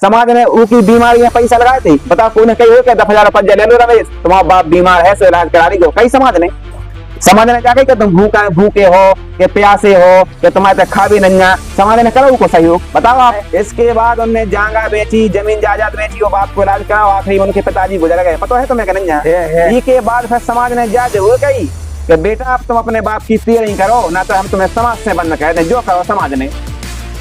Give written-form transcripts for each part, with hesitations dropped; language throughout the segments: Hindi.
समाज ने उनकी बीमारी में पैसा लगाए थे। बताओ कोई ने कही हो क्या 10,000 रुपया ले लो रमेश, तुम्हारा बाप बीमार है सो इलाज करा ली दो। कई समाज ने क्या कही कि तुम भूखे हो कि प्यासे हो कि तुम्हारे खा भी नहीं। समाज ने करो को सहयोग। बताओ आप। इसके बाद उनने जांगा बेची, जमीन जायदाद बेची, वो बाप को इलाज कराओ, आखिरी में उनके पिताजी गुजर गए। पता है तुम्हें कि नहीं? इसके बाद फिर समाज ने जा जरूर कही कि बेटा अब तुम अपने बाप की तेरी करो, ना तो हम तुम्हें समाज से बंद कर दें। जो करो समाज ने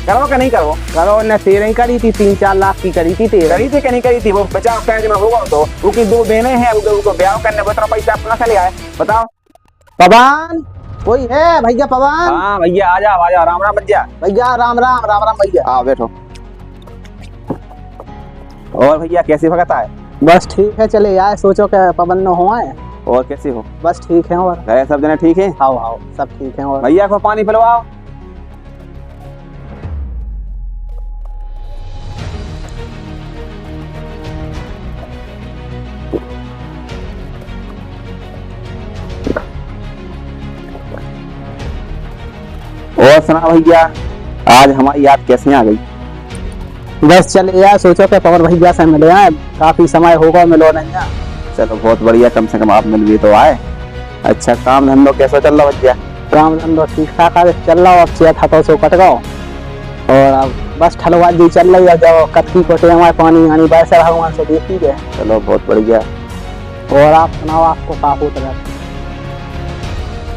करो कि नहीं करो? करो ने तेरह करी थी, 3-4 लाख की करी थी। करी थी कि नहीं करी थी? वो बचाव कर्ज में होगा तो उनकी 2 बहनें हैं, उनको ब्याह करने उतना पैसा अपना से ले आए। बताओ। पवन कोई है भैया? पवन। हाँ भैया आ जाओ। राम राम भैया। भैया राम राम भैया। आओ बैठो। और भैया कैसी भगत है? बस ठीक है, चले आए, सोचो कि पवन न हो आए। और कैसे हो? बस ठीक है। और घर सब जने ठीक है? आओ सब ठीक है। और भैया को पानी पिलवाओ। और सुना भैया, आज हमारी याद कैसे आ गई? बस चले यार, सोचो कि पवन भैया से मिले हैं, काफी समय होगा मिलो नहीं है। चलो बहुत बढ़िया, कम से कम आप मिल भी तो आए। अच्छा काम धंधो कैसा चल रहा भैया? काम धंधो ठीक ठाक चल रहा। अब चेत हाथों से कट गो और अब बस ठलवाजी चल रही है। जब कतकी कोटे हमारे पानी आनी वैसे भगवान से देखी गए। चलो बहुत बढ़िया। और आप सुनाओ, आपको का होता है?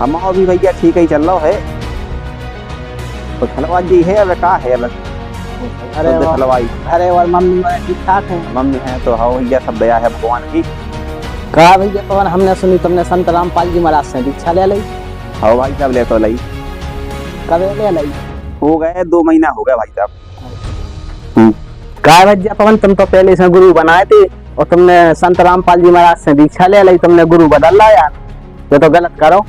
हमारा भी भैया ठीक ही चल रहा है। तो ठलवाजी है अब का है? अरे ठलवाई। अरे और मम्मी ठीक ठाक है? मम्मी है तो हाँ भैया, सब दया है भगवान की। कहा भैया पवन, हमने सुनी तुमने संत रामपाल जी महाराज से दीक्षा ले ली। हाँ भाई साहब ले तो ली। कब ले ली? हो गए 2 महीना हो गया भाई साहब। कहा भैया पवन, तुम तो पहले से गुरु बनाए थे और तुमने संत रामपाल जी महाराज से दीक्षा ले ली, तुमने गुरु बदल ला यार, ये तो गलत करो।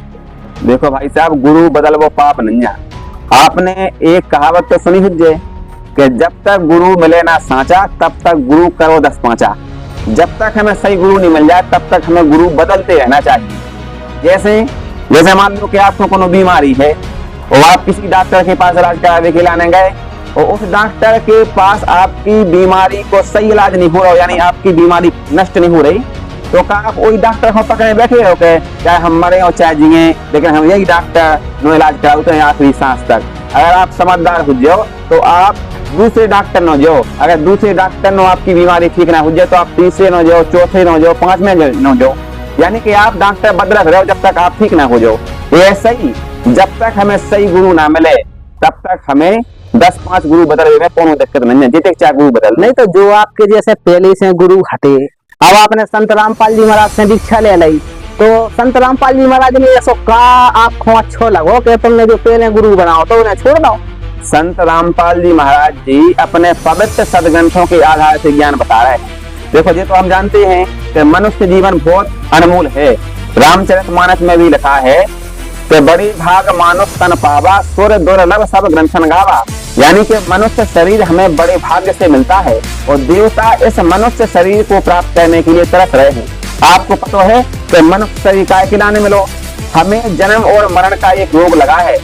देखो भाई साहब, गुरु बदल वो पाप नहीं है। आपने एक कहावत तो सुनी हुई कि जब तक गुरु मिले ना सांचा, तब तक गुरु करो 10 पांचा। जब तक हमें सही गुरु नहीं मिल जाए तब तक हमें गुरु बदलते रहना चाहिए। जैसे मान लो कि आपको कोनो बीमारी है और आप किसी डॉक्टर के पास इलाज कराने के लाने गए और उस डॉक्टर के पास आपकी बीमारी को सही इलाज नहीं हो रहा, यानी आपकी बीमारी नष्ट नहीं हो रही, तो क्या आप वही डॉक्टर को पकड़े बैठे हो के चाहे हम मरे और चाहे जिए, लेकिन हम यही डॉक्टर नो इलाज कराते हैं आखिरी सांस तक। अगर आप समझदार हो जाओ तो आप दूसरे डॉक्टर न जाओ। अगर दूसरे डॉक्टर न आपकी बीमारी ठीक ना हो जाए तो आप तीसरे न जाओ, चौथे न जाओ, 5वें न जाओ। यानी कि आप डॉक्टर बदलते रहो जब तक आप ठीक ना हो जाओ। ऐसा ही जब तक हमें सही गुरु ना मिले तब तक हमें 10-5 गुरु बदल में कोनो दिक्कत नहीं है। जितने 4 गुरु बदल नहीं तो जो आपके जैसे पहले से गुरु हटे, अब आपने संत रामपाल जी महाराज से दीक्षा ले ली, तो संत रामपाल जी महाराज ने ऐसा का आपको अच्छो लगो कि तुमने जो पहले गुरु बनाओ तो उन्हें छोड़ दो। संत रामपाल जी महाराज जी अपने पवित्र सदग्रंथों के आधार से ज्ञान बता रहे हैं। देखो ये तो हम जानते हैं कि मनुष्य जीवन बहुत अनमोल है। रामचरितमानस में भी लिखा है कि बड़ी भाग मानुष तन पावा, सुर दुर्लभ सब ग्रंथन गावा। यानी कि मनुष्य शरीर हमें बड़े भाग्य से मिलता है और देवता इस मनुष्य शरीर को प्राप्त करने के लिए तरस रहे हैं। आपको पता है कि मनुष्य शरीर काय के लाने मिलो, हमें जन्म और मरण का एक रोग लगा है।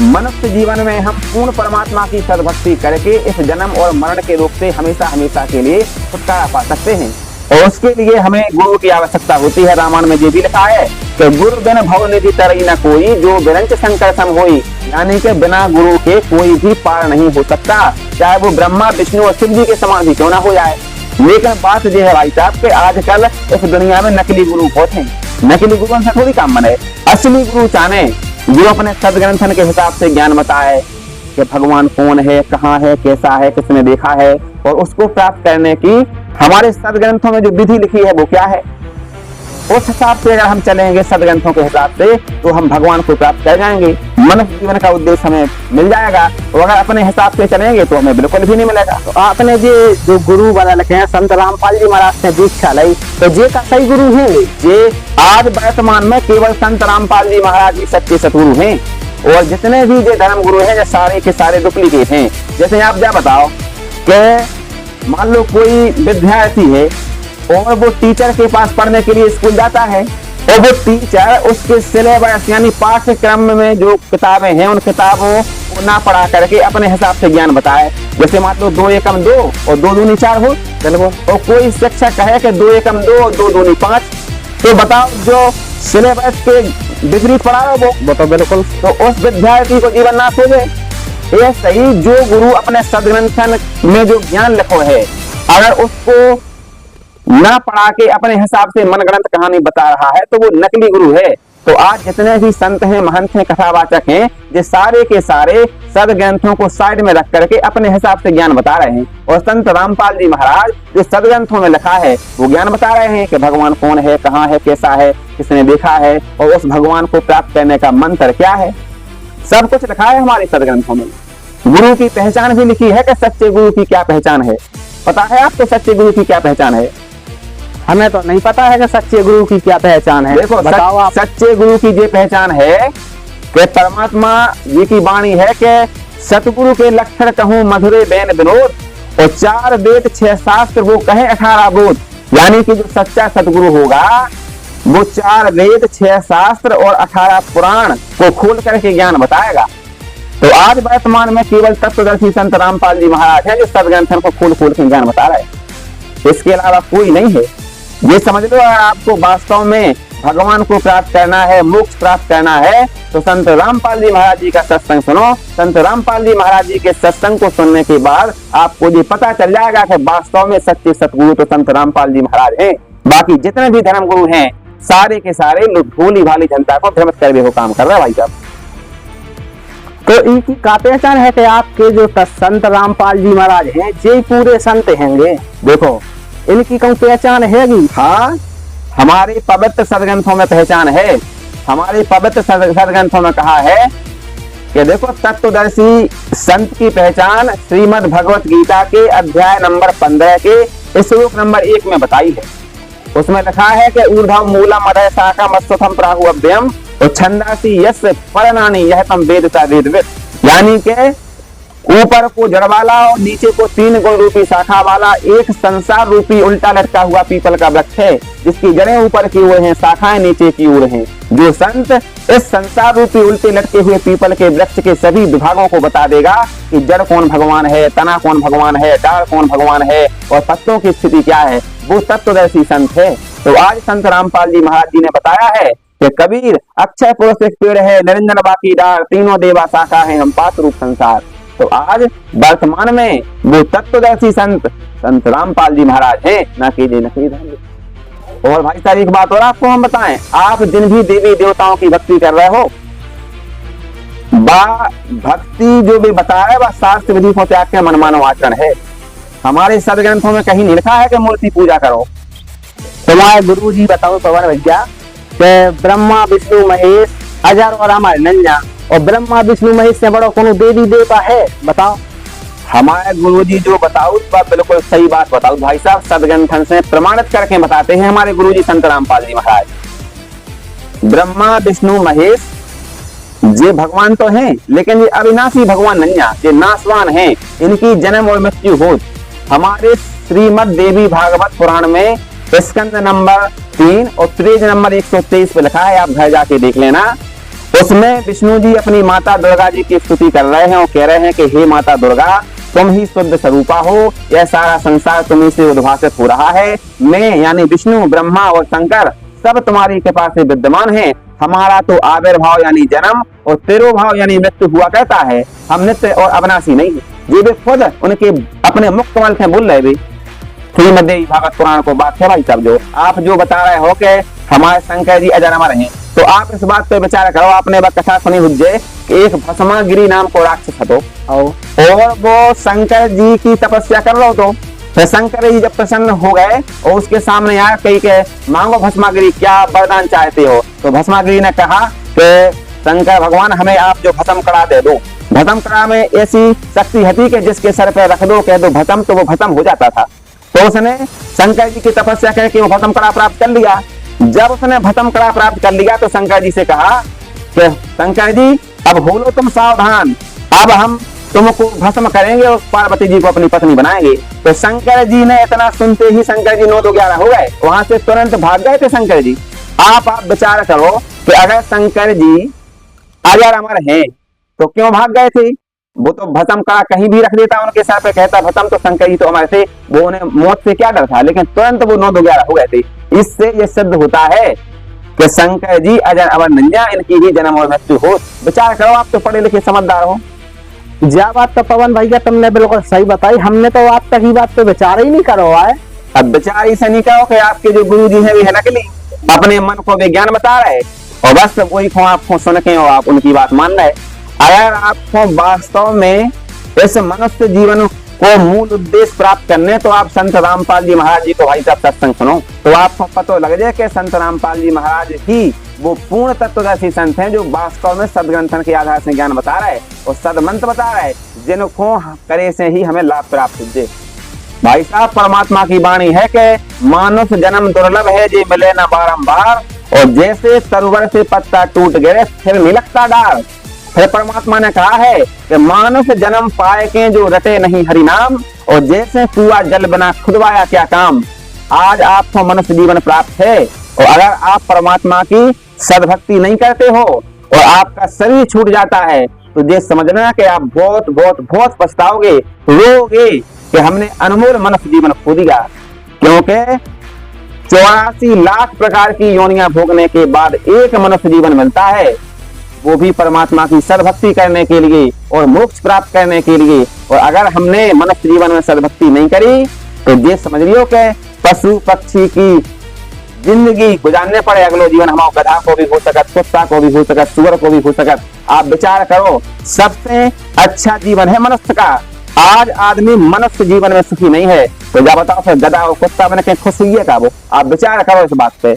मनुष्य जीवन में हम पूर्ण परमात्मा की सद्भक्ति करके इस जन्म और मरण के रोग से हमेशा हमेशा के लिए छुटकारा पा सकते हैं और उसके लिए हमें गुरु की आवश्यकता होती है। रामायण में ये भी लिखा है कि गुरु बिन भव निधि तरई न कोई, जो बिरंच शंकर सम होई। यानी कि बिना गुरु के कोई भी पार नहीं हो सकता, चाहे वो ब्रह्मा विष्णु और शिव जी के समान भी क्यों ना हो जाए। लेकिन बात यह है भाई साहब कि आजकल इस दुनिया में नकली गुरु बहुत हैं। नकली गुरुओं से थोड़ी काम बने। असली गुरु चाहे जो अपने सदग्रंथन के हिसाब से ज्ञान बताए कि भगवान कौन है, कहाँ है, कैसा है, किसने देखा है, और उसको प्राप्त करने की हमारे सदग्रंथों में जो विधि लिखी है वो क्या है, उस हिसाब से अगर हम चलेंगे सदग्रंथों के हिसाब से तो हम भगवान को प्राप्त कर जाएंगे। मनुष्य जीवन का उद्देश्य हमें मिल जाएगा। और अगर अपने हिसाब से चलेंगे तो हमें बिल्कुल भी नहीं मिलेगा। तो आपने जो गुरु बदल के हैं संत रामपाल जी महाराज से दीक्षा ली, तो जे का सही गुरु है? जे आज वर्तमान में केवल संत रामपाल जी महाराज ही सच्चे सतगुरु हैं और जितने भी जो धर्म गुरु हैं सारे के सारे डुप्लीकेट हैं। जैसे आप क्या बताओ कि मान लो कोई विद्यार्थी है और वो टीचर के पास पढ़ने के लिए स्कूल जाता है और वो टीचर उसके सिलेबस यानी पाठ्यक्रम में जो किताबें हैं उन किताबों को ना पढ़ा करके अपने हिसाब से ज्ञान बताए। जैसे मान लो 2 एकम 2 और 2 दूनी 4 हो, बिल्कुल। और कोई शिक्षक कहे कि 2 एकम 2 और 2 दूनी 5, तो बताओ जो सिलेबस के विपरीत पढ़ा रहा वो तो बिल्कुल, तो उस विद्यार्थी को जीवन नाश हो जाए। ये सही, जो गुरु अपने सदग्रंथन में जो ज्ञान लिखो है, अगर उसको ना पढ़ा के अपने हिसाब से मनगढ़ंत कहानी बता रहा है तो वो नकली गुरु है। तो आज जितने भी संत हैं, महंत हैं, कथावाचक हैं, ये सारे के सारे सदग्रंथों को साइड में रख करके अपने हिसाब से ज्ञान बता रहे हैं। और संत रामपाल जी महाराज जो सदग्रंथों में लिखा है वो ज्ञान बता रहे हैं कि भगवान कौन है, कहाँ है, कैसा है, किसने देखा है, और उस भगवान को प्राप्त करने का मंत्र क्या है, सब कुछ लिखा है हमारे सदग्रंथों में। गुरु की पहचान भी लिखी है कि सच्चे गुरु की क्या पहचान है। पता है आपको सच्चे गुरु की क्या पहचान है? हमें तो नहीं पता है कि सच्चे गुरु की क्या पहचान है। देखो, बताओ आप। सच्चे गुरु की ये पहचान है कि परमात्मा जी की वाणी है कि सतगुरु के लक्षण कहूं मधुरे बैन विनोद, और 4 वेद 6 शास्त्र वो कहे 18 बोध। यानी कि जो सच्चा सतगुरु होगा वो 4 वेद 6 शास्त्र और 18 पुराण को खोल करके ज्ञान बताएगा। तो आज वर्तमान में केवल तत्वदर्शी संत रामपाल जी महाराज है जो सदग्रंथन को खोल खोल के ज्ञान बता रहे हैं, इसके अलावा कोई नहीं है। ये समझ लो, अगर आपको वास्तव में भगवान को प्राप्त करना है, मोक्ष प्राप्त करना है, तो संत रामपाल जी महाराज जी का सत्संग सुनो। संत रामपाल जी महाराज जी के सत्संग को सुनने के बाद आपको ये पता चल जाएगा कि वास्तव में सच्चे सतगुरु तो संत रामपाल जी महाराज हैं। बाकी जितने भी धर्म गुरु हैं सारे के सारे भोली भाली जनता को भ्रमित करने को काम कर रहे हैं भाई साहब। तो इनकी का पहचान है कि आपके जो संत रामपाल जी महाराज हैं ये पूरे संत हैंगे। देखो, इनकी कौन पहचान हैगी? हाँ, हमारे पवित्र सदग्रंथों में पहचान है। हमारे पवित्र सदग्रंथों में कहा है कि देखो, तत्वदर्शी संत की पहचान श्रीमद् भगवत गीता के अध्याय नंबर 15 के श्लोक नंबर 1 में बताई है। उसमें लिखा है कि ऊर्ध्वं मूलम अधः शाखा मत्स्यथम प्राहु अव्ययम् और छंदासी यस्य परनानि यह तम वेदता वेदविद। यानी के ऊपर को जड़ वाला और नीचे को 3 गुण रूपी शाखा वाला एक संसार रूपी उल्टा लटका हुआ पीपल का वृक्ष है, जिसकी जड़ें ऊपर की ओर हैं, शाखाएं नीचे की ओर हैं। जो संत इस संसार रूपी उल्टे लटके हुए पीपल के वृक्ष के सभी विभागों को बता देगा कि जड़ कौन भगवान है, तना कौन भगवान है, डाल कौन भगवान है और पत्तों की स्थिति क्या है, वो तत्वदर्शी संत है। तो आज संत रामपाल जी महाराज जी ने बताया है कि कबीर अक्षय पुरुष एक पेड़ है, निरंजन बाकी डाल, तीनों देवा शाखा है, हम पात्र रूप संसार। तो आज वर्तमान में वो तत्वदर्शी संत संत रामपाल जी महाराज हैं, ना कि नकली धर्म। और भाई साहब एक बात और आपको हम बताएं, आप जिन भी देवी देवताओं की भक्ति कर रहे हो, भक्ति जो भी बता रहे वह शास्त्र विधि को त्याग के मनमानो आचरण है। हमारे सदग्रंथों में कहीं नहीं लिखा है कि मूर्ति पूजा करो। तुम्हारे गुरु जी बताओ पवन भैया कि ब्रह्मा विष्णु महेश अजर और हमारे नंजा, और ब्रह्मा विष्णु महेश से बड़ा कोनो देवी देवता है? बताओ। हमारे गुरुजी जो बताओ बिल्कुल सही बात बताओ भाई साहब, सदग्रंथन से प्रमाणित करके बताते हैं हमारे गुरुजी संत रामपाल जी महाराज। ब्रह्मा विष्णु महेश ये भगवान तो हैं, लेकिन ये अविनाशी भगवान नहीं है, ये नाशवान हैं, इनकी जन्म और मृत्यु हो। हमारे श्रीमद् देवी भागवत पुराण में स्कंद नंबर 3 और पेज नंबर 123 पे लिखा है, आप घर जाके देख लेना। उसमें विष्णु जी अपनी माता दुर्गा जी की स्तुति कर रहे हैं और कह रहे हैं कि हे माता दुर्गा, तुम ही शुद्ध स्वरूपा हो, यह सारा संसार तुम्ही से उद्भासित हो रहा है। मैं यानी विष्णु, ब्रह्मा और शंकर सब तुम्हारी कृपा से विद्यमान हैं। हमारा तो आविर्भाव यानी जन्म और तिरोभाव यानी मृत्यु हुआ करता है, हम नित्य और अविनाशी नहीं है। ये भी खुद उनके अपने मुख कमल से बोल रहे। श्रीमद् देवी भागवत पुराण को बात है भाई साहब, जो आप जो बता रहे हो कि हमारे शंकर जी अजर अमर हैं, तो आप इस बात पे विचार करो। आपने वह कथा सुनी हुज्जे कि एक भस्मागिरी नाम को राक्षस था और वो शंकर जी की तपस्या कर रहा हो। तो शंकर जी जब प्रसन्न हो गए और उसके सामने आया, कही के मांगो भस्मागिरी, क्या वरदान चाहते हो? तो भस्मागिरी ने कहा कि शंकर भगवान, हमें आप जो भस्म कड़ा दे दो। भस्म कड़ा में ऐसी शक्ति थी कि जिसके सर पे रख दो, कह दो भस्म, तो वो भस्म हो जाता था। तो उसने शंकर जी की तपस्या करके वो भस्म कड़ा प्राप्त कर लिया। जब उसने भस्म कड़ा प्राप्त कर लिया तो शंकर जी से कहा कि शंकर जी अब हो लो तुम सावधान, अब हम तुमको भस्म करेंगे और पार्वती जी को अपनी पत्नी बनाएंगे। तो शंकर जी ने इतना सुनते ही शंकर जी 9 तो 11 हो गए, वहां से तुरंत भाग गए थे शंकर जी। आप विचार करो कि अगर शंकर जी अजर अमर हैं तो क्यों भाग गए थे? वो तो भस्म का कहीं भी रख देता उनके सर पे, कहता भस्म तो शंकर जी तो हमारे थे, वो उन्हें मौत से क्या डर था, लेकिन तुरंत वो 9-11 हो गए थे। इससे ये सिद्ध होता है कि शंकर जी अजर अमर नंजा, इनकी भी जन्म और मृत्यु हो। विचार करो, आप तो पढ़े लिखे समझदार हो। जा बात तो पवन भैया तुमने बिल्कुल सही बताई, हमने तो आप तक ही बात पे विचार ही नहीं करो है। अब विचार ऐसा नहीं करो कि आपके जो गुरु जी हैं वे है नकली, अपने मन को विज्ञान बता रहे और बस वही को आपको सुन के और आप उनकी बात मान रहे। अगर आपको वास्तव में इस मनुष्य जीवन को मूल उद्देश्य प्राप्त करने, तो आप संत रामपाल जी महाराज जी को भाई साहब सत्संग सुनो, तो आपको पता लग जाए कि संत रामपाल जी महाराज ही वो पूर्ण तत्वदर्शी संत हैं, जो वास्तव में सदग्रंथन के आधार से ज्ञान बता रहे और सदमंत्र बता रहे, जिनको करे से ही हमें लाभ प्राप्त हो। भाई साहब, परमात्मा की वाणी है कि मानुष जन्म दुर्लभ है, जे मिले न बारंबार, और जैसे सरोवर से पत्ता टूट गए फिर नहीं लगता डार। फिर परमात्मा ने कहा है कि मानुष जन्म पाए के जो रटे नहीं हरि नाम, और जैसे कुआ जल बना खुदवाया क्या काम। आज आपको मनुष्य जीवन प्राप्त है, और अगर आप परमात्मा की सद्भक्ति नहीं करते हो और आपका शरीर छूट जाता है, तो ये समझना कि आप बहुत बहुत बहुत पछताओगे, रोगे कि हमने अनमोल मनुष्य जीवन खो दिया। क्योंकि 84 लाख प्रकार की योनियां भोगने के बाद एक मनुष्य जीवन मिलता है, वो भी परमात्मा की सद्भक्ति करने के लिए और मोक्ष प्राप्त करने के लिए। और अगर हमने मनुष्य जीवन में सद्भक्ति नहीं करी, तो ये समझ लियो कि पशु पक्षी की जिंदगी गुजारने पड़े अगलो जीवन। हमारे गधा को भी हो सकत, कुत्ता को भी हो सकत, सुअर को भी हो सकत। आप विचार करो, सबसे अच्छा जीवन है मनुष्य का। आज आदमी मनुष्य जीवन में सुखी नहीं है, तो क्या बताओ फिर गधा और कुत्ता बन के खुश हुई है का वो? आप विचार करो इस बात पे।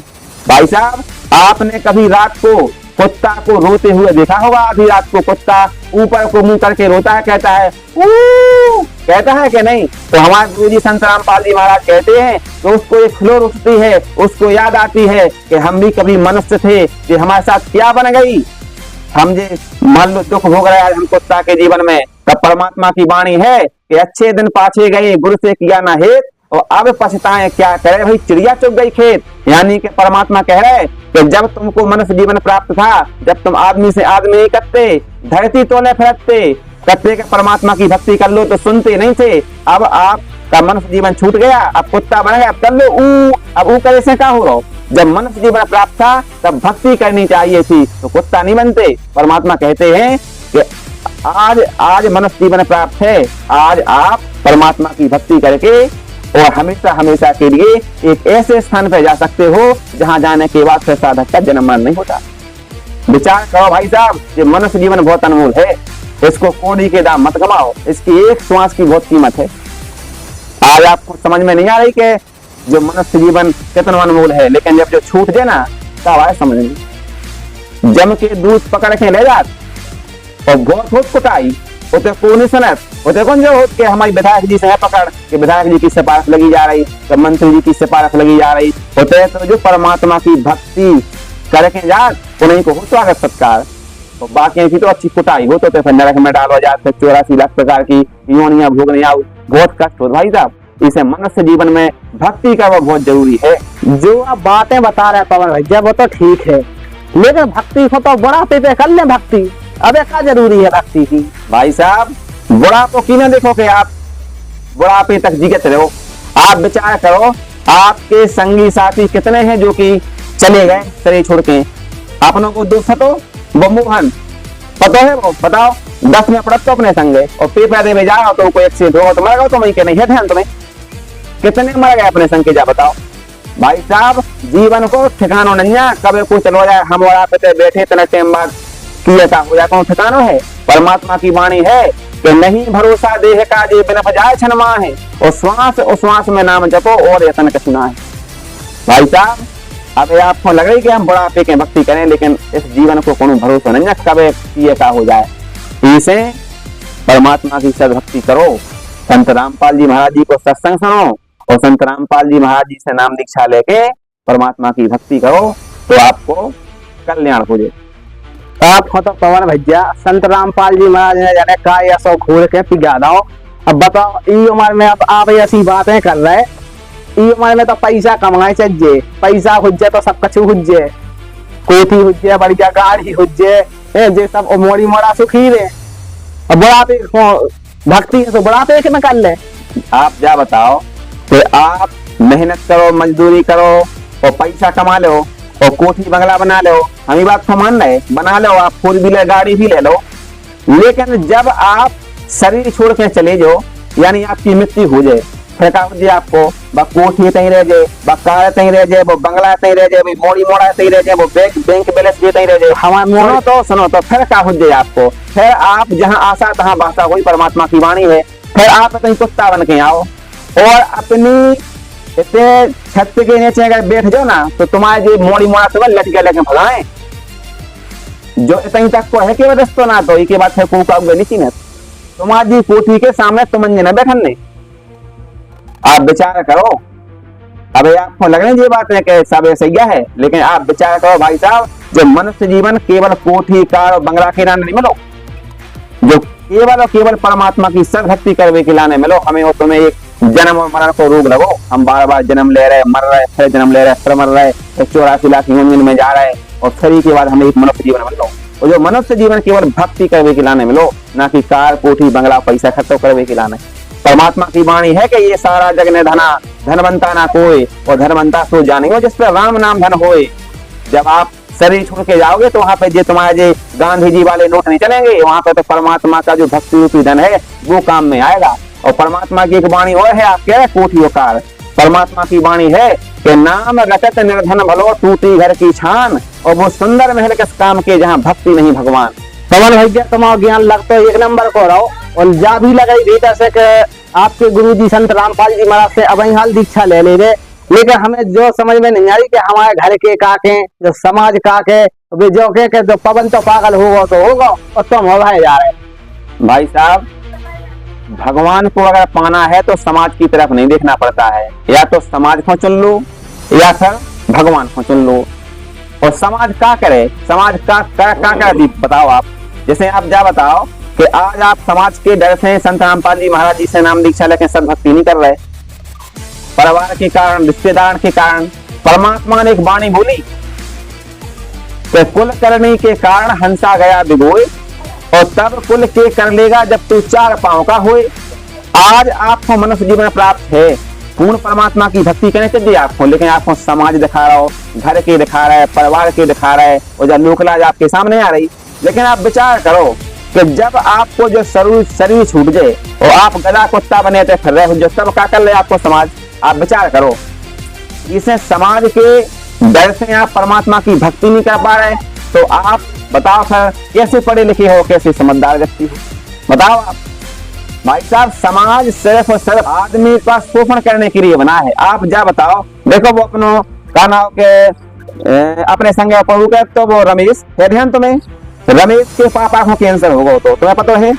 भाई साहब, आपने कभी रात को कुत्ता को रोते हुए देखा होगा? आधी रात को कुत्ता ऊपर को मुंह करके रोता है, कहता है कहता है कि नहीं? तो हमारे गुरु जी संत रामपाल जी महाराज कहते हैं कि उसको एक फ्लोर उठती है, उसको याद आती है कि हम भी कभी मनुष्य थे, कि हमारे साथ क्या बन गई, हम जे मान लो दुख भोग रहे हैं हम कुत्ता के जीवन में। तब परमात्मा की वाणी है कि अच्छे दिन पाछे गए, गुरु से किया ना हेत, और अब पछताएं क्या करे भाई, चिड़िया चुग गई खेत। यानी कि परमात्मा कह रहे कि जब तुमको मनुष्य जीवन प्राप्त था, जब तुम आदमी से आदमी नहीं करते, धरती तोले फिरते, कहते कि परमात्मा की भक्ति कर लो, तो सुनते नहीं थे। अब आपका मनुष्य जीवन छूट गया, अब कुत्ता बन गया, अब कर लो अब करे से क्या हो रहा हो। जब मनुष्य जीवन प्राप्त था तब भक्ति करनी चाहिए थी, तो कुत्ता नहीं बनते। परमात्मा कहते हैं कि आज मनुष्य जीवन प्राप्त है, आज आप परमात्मा की भक्ति करके और हमेशा हमेशा के लिए एक ऐसे स्थान पर जा सकते हो जहां जाने के बाद फिर साधक का जन्म मरण नहीं होता। विचार करो भाई साहब, ये मनुष्य जीवन बहुत अनमोल है, इसको कौड़ी के दाम मत कमाओ, इसकी एक श्वास की बहुत कीमत है। आज आपको समझ में नहीं आ रही कि जो मनुष्य जीवन कितना अनमोल है, लेकिन जब जो छूट जाए ना तब आए समझ में। जम के दूध पकड़ के ले जात और बहुत होत कुटाई, उते कौन सनत, उते कौन जो होत के हमारी विधायक जी से है पकड़ कि विधायक जी की सिफारिश लगी जा रही, तो मंत्री जी की सिफारिश लगी जा रही, होते तो जो परमात्मा की भक्ति करके जात उन्हीं को हो स्वागत सत्कार, तो बाकी की तो अच्छी कुटाई हो, तो फिर नरक में डालो जात, 84 लाख प्रकार की योनियां भोगने आओ, बहुत कष्ट हो भाई साहब। इसे मनुष्य जीवन में भक्ति का वो बहुत जरूरी है। जो आप बातें बता रहे हैं पवन भैया वो तो ठीक है, लेकिन भक्ति को तो बुढ़ापे पे कर ले भक्ति, अब क्या जरूरी है भक्ति की? भाई साहब, बुढ़ापो की ना देखो कि आप बुढ़ापे तक जीवित रहो। आप विचार करो, आपके संगी साथी कितने हैं जो कि चले गए शरीर छोड़ के, अपनों को दुख तो वो मोहन पता है, वो बताओ 10 में पड़त तो अपने संगे और पेपर दे में जाओ तो कोई एक्सीडेंट होगा तो मर गए, तो वही के नहीं है ध्यान तुम्हें, कितने मर गए अपने संग के, जा बताओ। भाई साहब, जीवन को ठिकानो नहीं है, कभी कुछ चलो जाए, हम और आप बैठे इतना टाइम बाद किया हो जाए, कौन ठिकानो है? परमात्मा की वाणी है कि नहीं भरोसा देह का जे बिन बजाए छनमा है, और श्वास में नाम जपो और यतन कसना है। भाई साहब, अब आपको लग रही कि हम बुढ़ापे के भक्ति करें, लेकिन इस जीवन को कोनो भरोसा नहीं है कब ये का हो जाए। इसे परमात्मा की सद्भक्ति करो, संत रामपाल जी महाराज जी को सत्संग सुनो और संत रामपाल जी महाराज जी से नाम दीक्षा लेके परमात्मा की भक्ति करो, तो आपको कल्याण हो जाए। आपको तो पवन भैया संत रामपाल जी महाराज ने जाने का ऐसा घोर के पिघा दो। अब बताओ, ई उम्र में अब आप ऐसी बातें कर रहे, ई उम्र में तो पैसा कमाए चाहिए, पैसा हुज्जे तो सब कछु हुज्जे, कोठी हुज्जे, बढ़िया गाड़ी हुज्जे, जे सब मोड़ी मोड़ा सुखी रे। अब बुढ़ापे को भक्ति है तो बुढ़ापे में कर ले। आप क्या बताओ कि आप मेहनत करो, मजदूरी करो और पैसा कमा लो और कोठी बंगला बना लो, हम ये बात को मान रहे, बना लो, आप 4 व्हीलर गाड़ी भी ले लो, लेकिन जब आप शरीर छोड़ के चले जाओ, यानी आपकी मृत्यु हो जाए, फिर क्या हो जाए आपको? बा कोठी तहीं रह जाए, बा कार तहीं रह जाए, वो बंगला तहीं रह जाए, मोड़ी मोड़ा तहीं रह जाए, वो बैंक बैलेंस भी तहीं रह जाए। हमारे सुनो तो फिर क्या हो जाए आपको? फिर आप जहाँ आशा तहाँ बासा, वही परमात्मा की वाणी है। फिर आप कहीं कुत्ता बन के आओ और अपनी इतने छत के नीचे अगर बैठ जाओ ना, तो तुम्हारे जो मोड़ी मोड़ा तुम्हें लटके लेके भगाए, जो इतनी तक को है कि वजह तो ना, तो एक बात है नीची तुम्हारी कोठी के सामने तुम न बैठन नहीं। आप विचार करो, अब आपको लग रही है ये बात है कि सब सही है, लेकिन आप विचार करो भाई साहब, जो मनुष्य जीवन केवल कोठी कार और बंगला के लाने नहीं मिलो, जो केवल और केवल परमात्मा की सदभक्ति करने के लाने मिलो। हमें हो तुम्हें एक जन्म और मरण को रोग लगो, हम बार बार जन्म ले रहे, मर रहे, फिर जन्म ले रहे, फिर मर रहे, 84 लाख यूनियन में जा रहे, और फिर के बाद हमें एक मनुष्य जीवन मिलो। और जो मनुष्य जीवन केवल भक्ति करने के लाने मिलो, ना कि कार कोठी बंगला पैसा खर्च करने के लाने। परमात्मा की वाणी है कि ये सारा जग ने धना, धनवंता ना कोई, और धनवंता सो जाने वो जिस पर राम नाम धन होए। जब आप शरीर छोड़ के जाओगे तो वहां पे जो तुम्हारे जो गांधी जी वाले नोट नहीं चलेंगे, वहां पे तो परमात्मा का जो भक्ति रूपी धन है वो काम में आएगा। और परमात्मा की एक वाणी और है, आप कह रहे कोठी कार, परमात्मा की वाणी है कि नाम रटत निर्धन भलो, टूटी घर की छान, और वो सुंदर महल किस काम के जहाँ भक्ति नहीं भगवान। पवन भैया तुम्हारा ज्ञान लगता है 1 नंबर को रहो, और जा भी लगाई बेटा से कि आपके गुरुजी संत रामपाल जी महाराज से अब हाल दीक्षा ले ले रहे, लेकिन हमें जो समझ में नहीं आ रही कि हमारे घर के काके, जो समाज काके, वे जो के जो पवन तो पागल होगा तो होगा, और तुम हो भाई जा रहे। भाई साहब, भगवान को अगर पाना है तो समाज की तरफ नहीं देखना पड़ता है, या तो समाज को चुन लो या फिर भगवान को चुन लो। और समाज क्या करे, समाज का करे बताओ आप। जैसे आप जा बताओ कि आज आप समाज के डर से संत रामपाल जी महाराज जी से नाम दीक्षा लेकर सदभक्ति नहीं कर रहे, परिवार के कारण, रिश्तेदार के कारण। परमात्मा ने एक वाणी बोली कि कुल करने के कारण हंसा गया बिगोए, और तब कुल के कर लेगा जब तू 4 पांव का होए। आज आपको मनुष्य जीवन प्राप्त है, पूर्ण परमात्मा की भक्ति करने चाहिए आपको, लेकिन आपको समाज दिखा रहा हो, घर के दिखा रहा है, परिवार के दिखा रहा है, और जब लोकलाज आपके सामने आ रही। लेकिन आप विचार करो कि जब आपको जो शरीर छूट जाए और आप गधा कुत्ता बने थे फिर रहे हो, जो सब क्या कर रहे आपको समाज। आप विचार करो, इसे समाज के डर से आप परमात्मा की भक्ति नहीं कर पा रहे, तो आप बताओ फिर कैसे पढ़े लिखे हो, कैसे समझदार व्यक्ति हो, बताओ आप। भाई साहब, समाज सिर्फ और सिर्फ आदमी का शोषण करने के लिए बना है। आप जा बताओ, देखो वो अपनो का नाम के अपने संग पढ़ू के, तो वो रमेश है, ध्यान तुम्हें, रमेश के पापा को कैंसर होगा, तो तुम्हें पता है?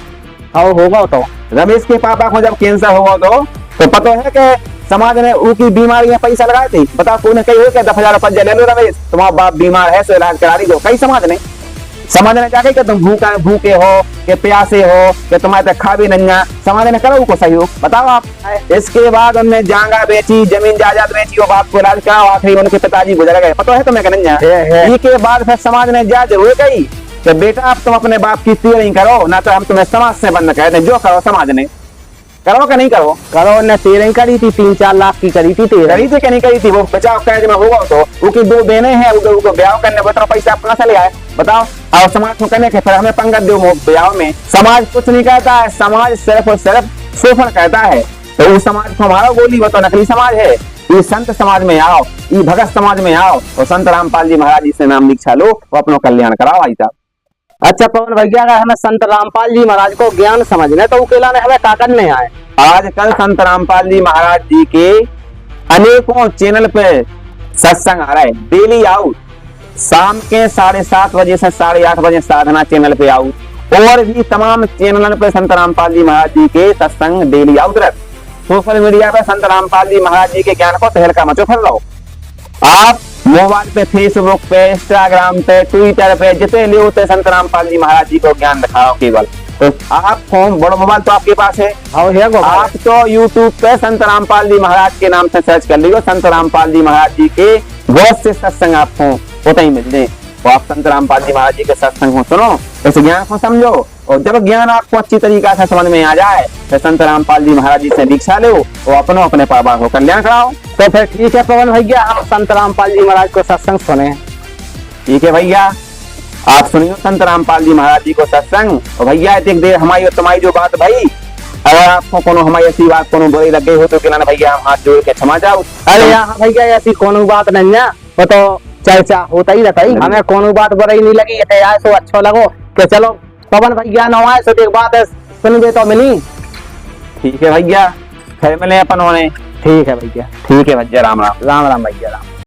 हाँ होगा, तो रमेश के पापा को जब कैंसर होगा तो पता है कि समाज ने उनकी बीमारी में पैसा लगाए थे। बताओ, कोई ने कही हो क्या 10,000 रुपया ले लो रमेश, तुम्हारा बाप बीमार है सो इलाज करा ली दो, कई समाज ने क्या कही कि तुम भूखे हो, कि प्यासे हो, कि तुम्हारे खा भी नहीं, समाज ने करो को सहयोग। बताओ आप। इसके बाद उनने जांगा बेची, जमीन जायदाद बेची, और बाप को इलाज कराओ, आखिरी उनके पिताजी गुजर गए, पता है तुम्हें? नहीं। के बाद फिर समाज ने जा जरूर कही कि बेटा अब तुम अपने बाप की तीर नहीं करो, ना तो हम तुम्हें समाज से बंद कर दें, जो करो समाज ने करो कि नहीं करो। करो ने तेरह करी थी, 3-4 लाख की करी थी, करी थी कि नहीं करी थी? वो बचाव कैद में होगा तो उनकी 2 बहनें हैं, उनको ब्याह करने बताओ पैसा कहाँ से ले आए, बताओ। और समाज को कहने के फिर हमें पंगत दो ब्याह में। समाज कुछ नहीं कहता है, समाज सिर्फ और सिर्फ शोषण कहता है। तो उस समाज को हमारा बोली, वो तो नकली समाज है। ये संत समाज में आओ, ये भगत समाज में आओ, और संत रामपाल जी महाराज जी से नाम दीक्षा लो, वो अपना कल्याण कराओ भाई साहब। अच्छा पवन भैया, अगर हमें संत रामपाल जी महाराज को ज्ञान समझने तो उकेला ने हमें क्या करने आए? आजकल संत रामपाल जी महाराज जी के अनेकों चैनल पे सत्संग आ रहा है, डेली आउट, शाम के 7:30 बजे से 8:30 बजे साधना चैनल पे आउट, और भी तमाम चैनल पे संत रामपाल जी महाराज जी के सत्संग डेली आउट रहे। सोशल मीडिया पे संत रामपाल जी महाराज जी के ज्ञान को तहलका मचो कर लो। आप मोबाइल पे, फेसबुक पे, इंस्टाग्राम पे, ट्विटर पे जितने लिए होते संत रामपाल जी महाराज जी को ज्ञान दिखाओ केवल। तो आप फोन बड़ा मोबाइल तो आपके पास है, आप तो यूट्यूब पे संत रामपाल जी महाराज के नाम से सर्च कर लीजिए, संत रामपाल जी महाराज जी के बहुत से सत्संग आपको होता ही मिलते। वो आप संत रामपाल जी महाराज जी के सत्संग को सुनो, इस ज्ञान को समझो, और जब ज्ञान आपको अच्छी तरीका से समझ में आ जाए तो संत रामपाल जी महाराज जी से दीक्षा लो और अपने परिवार को कल्याण कराओ। तो फिर ठीक है पवन भैया, हम संत रामपाल जी महाराज को सत्संग सुने। ठीक है भैया, आप सुनियो संत रामपाल जी महाराज जी को सत्संग। और भैया एक देर हमारी और तुम्हारी जो बात भाई, अगर आपको कोनो हमारी ऐसी बात कोनो बुरी लग गई हो तो किला भैया हम हाथ जोड़ के क्षमा जाओ। अरे यहाँ भैया ऐसी कोनो बात नहीं है, वो तो चर्चा होता ही रहता ही, हमें कोनो बात बुरी नहीं लगी, आए सो अच्छा लगो कि चलो पवन भैया न आए सो एक बात है सुनबे तो मिली। ठीक है भैया, फिर मिले अपन होने। ठीक है भैया, ठीक है भैया, राम राम। राम राम भैया राम।